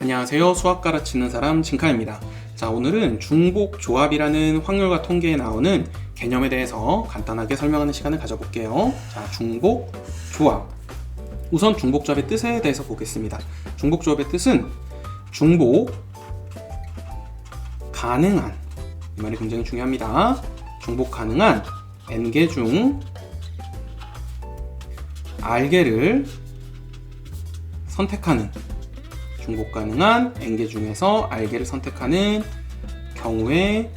안녕하세요. 수학 가르치는 사람 진카입니다. 자, 오늘은 중복조합이라는 확률과 통계에 나오는 개념에 대해서 간단하게 설명하는 시간을 가져볼게요. 자, 중복조합. 우선 중복조합의 뜻에 대해서 보겠습니다. 중복조합의 뜻은 중복 가능한, 이 말이 굉장히 중요합니다. 중복 가능한 n개 중 r개를 선택하는, 중복 가능한 n개 중에서 r개를 선택하는 경우의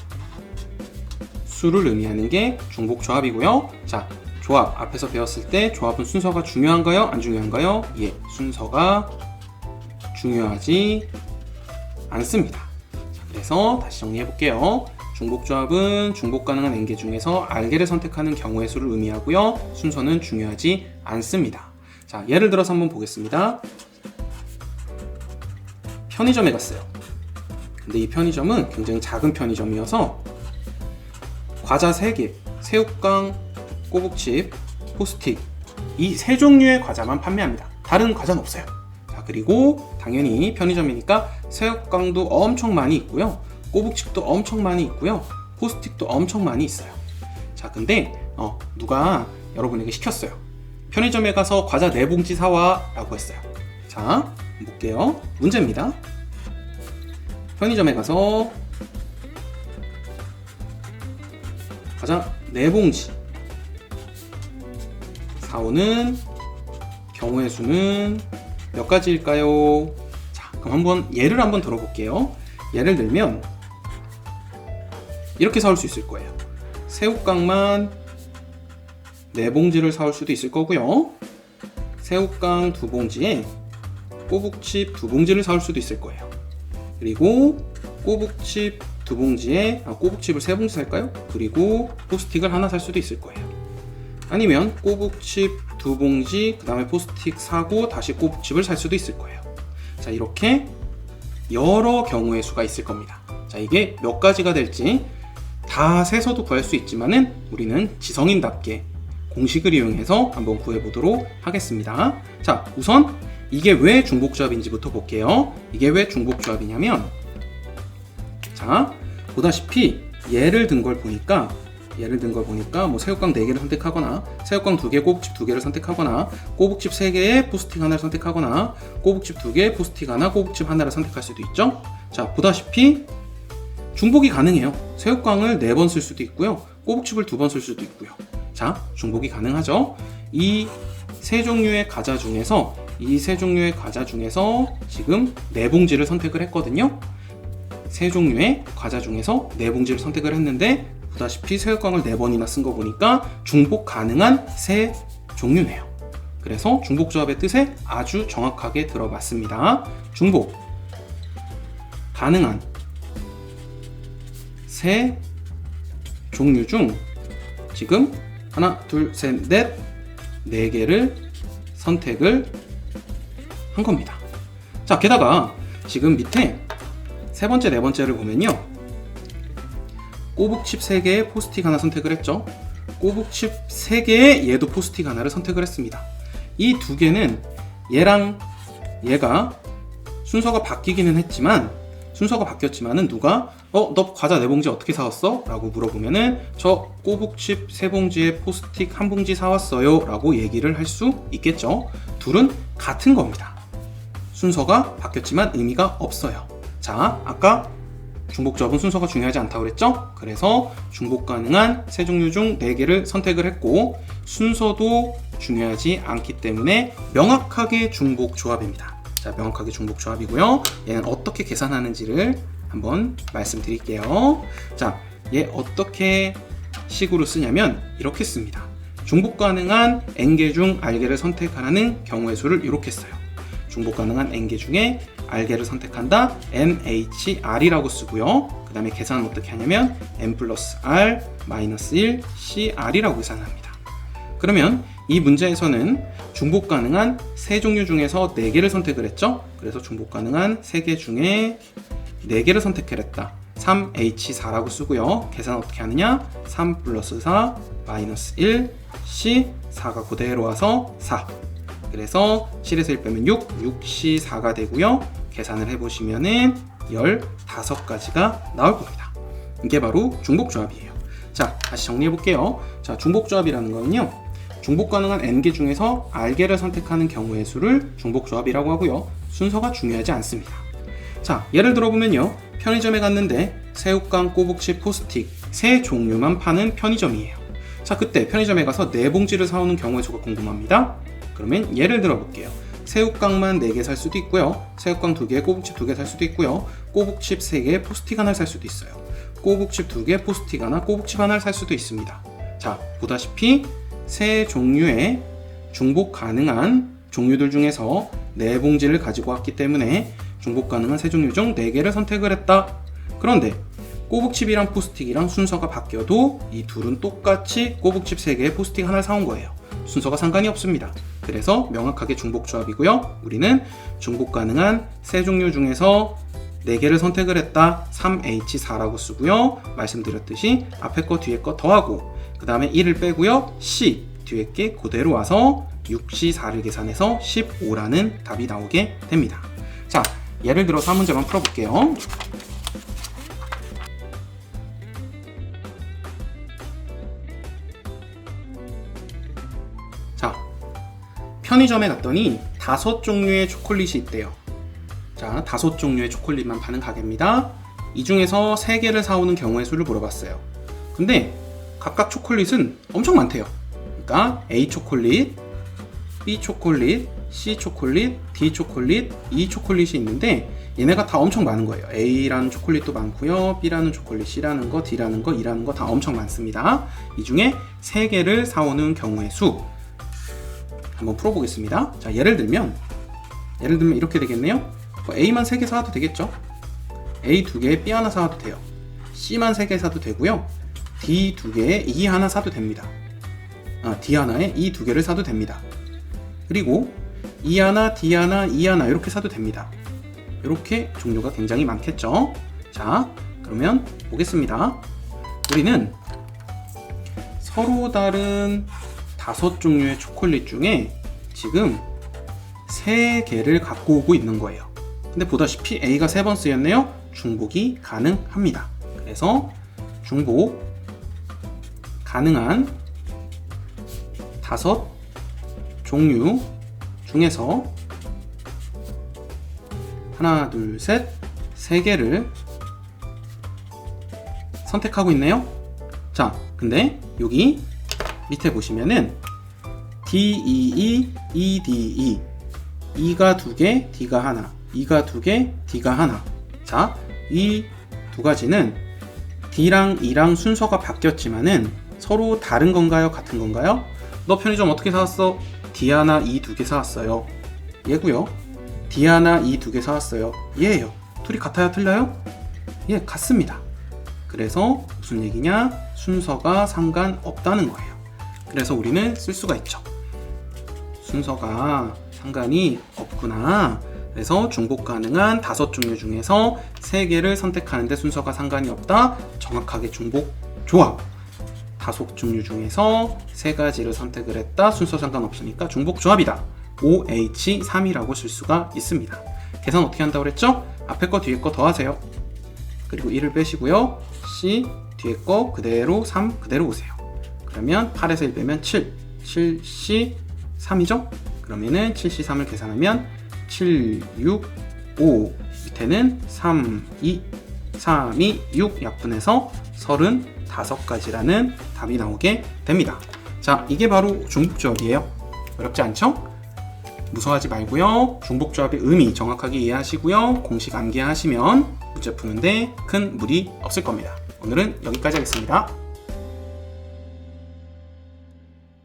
수를 의미하는 게 중복조합이고요. 자, 조합 앞에서 배웠을 때 조합은 순서가 중요한가요? 안 중요한가요? 예, 순서가 중요하지 않습니다. 자, 그래서 다시 정리해 볼게요. 중복조합은 중복 가능한 n개 중에서 r개를 선택하는 경우의 수를 의미하고요. 순서는 중요하지 않습니다. 자, 예를 들어서 한번 보겠습니다. 편의점에 갔어요. 근데 이 편의점은 굉장히 작은 편의점이어서 과자 3개, 새우깡, 꼬북칩, 포스틱, 이 세 종류의 과자만 판매합니다. 다른 과자는 없어요. 자, 그리고 당연히 편의점이니까 새우깡도 엄청 많이 있고요, 꼬북칩도 엄청 많이 있고요, 포스틱도 엄청 많이 있어요. 자, 근데 누가 여러분에게 시켰어요. 편의점에 가서 과자 4봉지 사와 라고 했어요. 자, 볼게요. 문제입니다. 편의점에 가서 과자 4봉지 사오는 경우의 수는 몇 가지일까요? 자, 그럼 한번 예를 한번 들어볼게요. 예를 들면 이렇게 사올 수 있을 거예요. 새우깡만 4봉지를 사올 수도 있을 거고요, 새우깡 2봉지에 꼬북칩 2봉지를 사올 수도 있을 거예요. 그리고 꼬북칩 2봉지에 꼬북칩을 3봉지 살까요? 그리고 포스틱을 하나 살 수도 있을 거예요. 아니면 꼬북칩 2봉지 그 다음에 포스틱 사고 다시 꼬북칩을 살 수도 있을 거예요. 자, 이렇게 여러 경우의 수가 있을 겁니다. 자, 이게 몇 가지가 될지 다 세서도 구할 수 있지만은 우리는 지성인답게 공식을 이용해서 한번 구해보도록 하겠습니다. 자, 우선 이게 왜 중복조합인지부터 볼게요. 이게 왜 중복조합이냐면, 자, 보다시피 예를 든 걸 보니까 뭐 새우깡 4개를 선택하거나 새우깡 2개, 꼬북칩 2개를 선택하거나 꼬북칩 3개에 포스틱 하나를 선택하거나 꼬북칩 2개, 포스틱 하나, 꼬북칩 하나를 선택할 수도 있죠. 자, 보다시피 중복이 가능해요. 새우깡을 4번 쓸 수도 있고요, 꼬북칩을 2번 쓸 수도 있고요. 자, 중복이 가능하죠. 이 세 종류의 과자 중에서 지금 4봉지를 선택을 했거든요. 세 종류의 과자 중에서 4봉지를 선택을 했는데 보다시피 새우깡을 4번이나 쓴 거 보니까 중복 가능한 세 종류네요. 그래서 중복조합의 뜻에 아주 정확하게 들어봤습니다. 중복 가능한 세 종류 중 지금 하나, 둘, 셋, 넷, 4개를 선택을 한 겁니다. 자, 게다가 지금 밑에 세 번째, 네 번째를 보면요, 꼬북칩 3개에 포스틱 하나 선택을 했죠. 꼬북칩 3개에 얘도 포스틱 하나를 선택을 했습니다. 이 2개는 얘랑 얘가 순서가 바뀌었지만은 누가 너 과자 4봉지 어떻게 사왔어? 라고 물어보면은 저 꼬북칩 3봉지에 포스틱 1봉지 사왔어요 라고 얘기를 할 수 있겠죠. 둘은 같은 겁니다. 순서가 바뀌었지만 의미가 없어요. 자, 아까 중복조합은 순서가 중요하지 않다고 그랬죠? 그래서 중복 가능한 세 종류 중 4개를 선택을 했고 순서도 중요하지 않기 때문에 명확하게 중복조합입니다. 자, 명확하게 중복조합이고요. 얘는 어떻게 계산하는지를 한번 말씀드릴게요. 자, 얘 어떻게 식으로 쓰냐면 이렇게 씁니다. 중복 가능한 n개 중 r개를 선택하라는 경우의 수를 이렇게 써요. 중복 가능한 n개 중에 r개를 선택한다, nhr이라고 쓰고요. 그 다음에 계산은 어떻게 하냐면 n 플러스 r 마이너스 1 cr이라고 계산합니다. 그러면 이 문제에서는 중복 가능한 세 종류 중에서 4개를 선택을 했죠. 그래서 중복 가능한 3개 중에 4개를 선택을 했다. 3h4라고 쓰고요. 계산 어떻게 하느냐? 3 플러스 4 마이너스 1 c 4가 그대로 와서 4. 그래서 7에서 1 빼면 6, 6c4가 되고요. 계산을 해보시면은 15가지가 나올 겁니다. 이게 바로 중복조합이에요. 자, 다시 정리해볼게요. 자, 중복조합이라는 거는요, 중복 가능한 n개 중에서 r개를 선택하는 경우의 수를 중복조합이라고 하고요. 순서가 중요하지 않습니다. 자, 예를 들어보면요, 편의점에 갔는데 새우깡, 꼬북칩, 포스틱 세 종류만 파는 편의점이에요. 자, 그때 편의점에 가서 4봉지를 사오는 경우의 수가 궁금합니다. 그러면 예를 들어볼게요. 새우깡만 4개 살 수도 있고요, 새우깡 2개, 꼬북칩 2개 살 수도 있고요, 꼬북칩 3개, 포스틱 하나를 살 수도 있어요. 꼬북칩 2개, 포스틱 하나, 꼬북칩 하나를 살 수도 있습니다. 자, 보다시피 세 종류의 중복 가능한 종류들 중에서 4봉지를 가지고 왔기 때문에 중복 가능한 세 종류 중 4개를 선택을 했다. 그런데 꼬북칩이랑 포스틱이랑 순서가 바뀌어도 이 둘은 똑같이 꼬북칩 3개에 포스틱 하나를 사온 거예요. 순서가 상관이 없습니다. 그래서 명확하게 중복조합이고요. 우리는 중복 가능한 세 종류 중에서 4개를 선택을 했다. 3H4라고 쓰고요. 말씀드렸듯이 앞에 거 뒤에 거 더하고 그 다음에 1을 빼고요. C 뒤에 게 그대로 와서 6C4를 계산해서 15라는 답이 나오게 됩니다. 자, 예를 들어서 한 문제만 풀어볼게요. 자, 편의점에 갔더니 5종류의 초콜릿이 있대요. 자, 5종류의 초콜릿만 파는 가게입니다. 이 중에서 3개를 사오는 경우의 수를 물어봤어요. 근데 각각 초콜릿은 엄청 많대요. 그러니까 A 초콜릿, B 초콜릿, C 초콜릿, D 초콜릿, E 초콜릿이 있는데 얘네가 다 엄청 많은 거예요. A라는 초콜릿도 많고요, B라는 초콜릿, C라는 거, D라는 거, E라는 거 다 엄청 많습니다. 이 중에 3개를 사오는 경우의 수 한번 풀어보겠습니다. 자, 예를 들면 이렇게 되겠네요. A만 3개 사도 되겠죠? A 2개에 B 하나 사도 돼요. C만 3개 사도 되고요. D 2개에 E 하나 사도 됩니다. D 하나에 E 2개를 사도 됩니다. 그리고 E 하나, D 하나, E 하나 이렇게 사도 됩니다. 이렇게 종류가 굉장히 많겠죠? 자, 그러면 보겠습니다. 우리는 서로 다른 5종류의 초콜릿 중에 지금 3개를 갖고 오고 있는 거예요. 근데 보다시피 A가 3번 쓰였네요. 중복이 가능합니다. 그래서 중복 가능한 5종류 중에서 하나, 둘, 셋, 3개를 선택하고 있네요. 자, 근데 여기 밑에 보시면은 DEE, EDE, E가 2개, D가 하나, E가 2개, D가 하나. 자, 이 두 가지는 D랑 E랑 순서가 바뀌었지만은 서로 다른 건가요? 같은 건가요? 너 편의점 어떻게 사왔어? D 하나, E 2개 사왔어요. 얘고요. D 하나, E 2개 사왔어요. 얘예요. 둘이 같아요? 틀려요? 예, 같습니다. 그래서 무슨 얘기냐? 순서가 상관없다는 거예요. 그래서 우리는 쓸 수가 있죠. 순서가 상관이 없구나. 그래서 중복 가능한 5종류 중에서 3개를 선택하는데 순서가 상관이 없다. 정확하게 중복 조합. 5종류 중에서 3가지를 선택을 했다. 순서 상관없으니까 중복 조합이다. OH3이라고 쓸 수가 있습니다. 계산 어떻게 한다고 그랬죠? 앞에 거 뒤에 거 더하세요. 그리고 1을 빼시고요. C 뒤에 거 그대로 3 그대로 오세요. 그러면 8에서 1 빼면 7, 7C 3이죠? 그러면은 7C3을 계산하면 7, 6, 5 밑에는 3, 2, 3, 2, 6 약분해서 35가지라는 답이 나오게 됩니다. 자, 이게 바로 중복조합이에요. 어렵지 않죠? 무서워하지 말고요. 중복조합의 의미 정확하게 이해하시고요. 공식 암기하시면 문제 푸는데 큰 무리 없을 겁니다. 오늘은 여기까지 하겠습니다.